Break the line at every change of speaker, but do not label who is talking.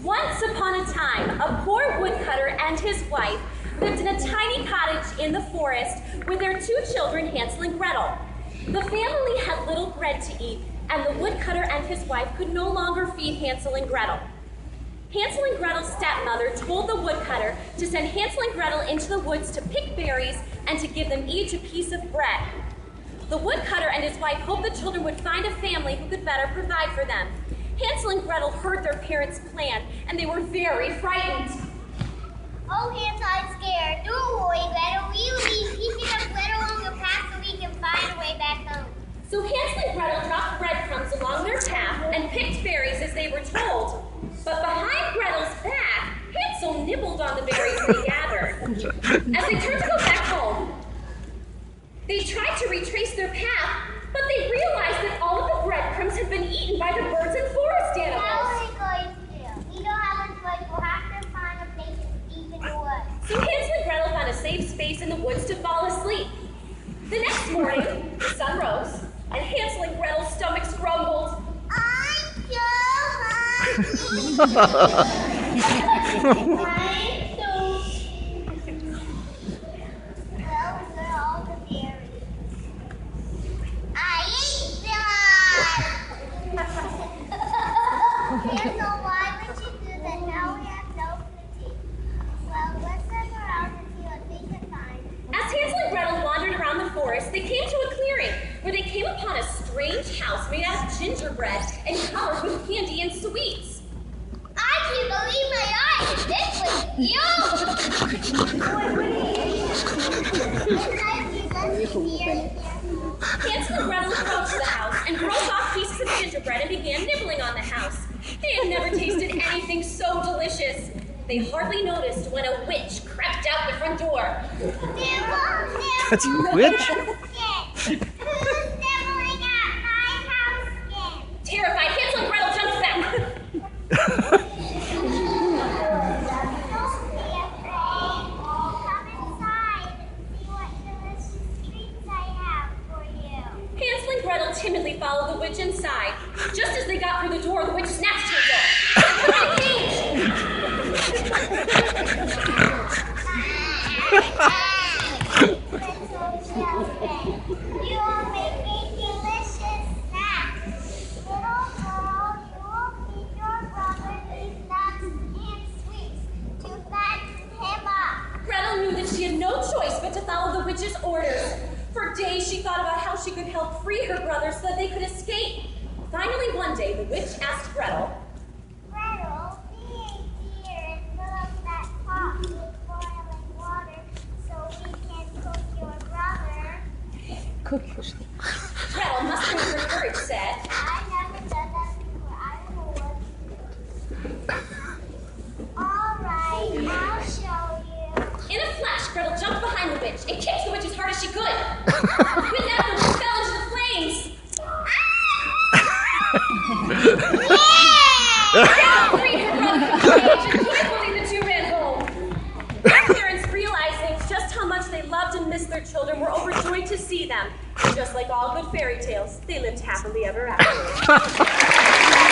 Once upon a time, a poor woodcutter and his wife lived in a tiny cottage in the forest with their two children, Hansel and Gretel. The family had little bread to eat, and the woodcutter and his wife could no longer feed Hansel and Gretel. Hansel and Gretel's stepmother told the woodcutter to send Hansel and Gretel into the woods to pick berries and to give them each a piece of bread. The woodcutter and his wife hoped the children would find a family who could better provide for them. Hansel and Gretel heard their parents' plan, and they were very frightened.
Oh, Hansel, I'm scared. Don't worry, Gretel. We will be pieces of bread along the path so we can find a way back home.
So Hansel and Gretel dropped breadcrumbs along their path and picked berries as they were told. But behind Gretel's back, Hansel nibbled on the berries they gathered. As they turned to go back home, they tried to retrace their path, but they realized that all of the breadcrumbs had been eaten by the birds and forest animals.
How are we going to do? We don't have a choice. We'll have to find a place to sleep in the woods.
So Hansel and Gretel found a safe space in the woods to fall asleep. The next morning, the sun rose, and Hansel and Gretel's stomachs grumbled.
I'm so hungry. Well, we got all the berries. I ate them! Hansel, why would you do that? Now we have no food to eat. Well, let's look around and see what we can find.
As Hansel and Gretel wandered around the forest, they came to a clearing where they came upon a strange house made out of gingerbread and covered with candy and sweets.
I can't believe my eyes! This was you!
Hansel and Gretel approached the house and broke off pieces of gingerbread and began nibbling on the house. They had never tasted anything so delicious. They hardly noticed when a witch crept out the front door.
That's a witch?
Who's nibbling at my house again?
Terrified, Hansel and Gretel jumped back. Hansel and Gretel timidly followed the witch inside. Just as they got through the door, the witch snatched Hansel. Put her in a cage!
You are making delicious snacks. Little girl, you will feed your brother these nuts and sweets to fatten him up.
Gretel knew that she had no choice but to follow the witch's orders. For days she thought about how she could help free her brother so that they could escape. Finally, one day, the witch asked Gretel,
Gretel, be here and fill up that pot with boiling water so we can cook your brother.
Gretel, mustering her courage, said,
I've never done that before. I don't know what to do. All right, I'll show you.
In a flash, Gretel jumped behind the witch and kicked the witch as hard as she could. With that, the witch fell into the flames. Gretel freed her brother from the cage, and joyfully the two ran home. Their parents, realizing just how much they loved and missed their children, were overjoyed to see them. And just like all good fairy tales, they lived happily ever after.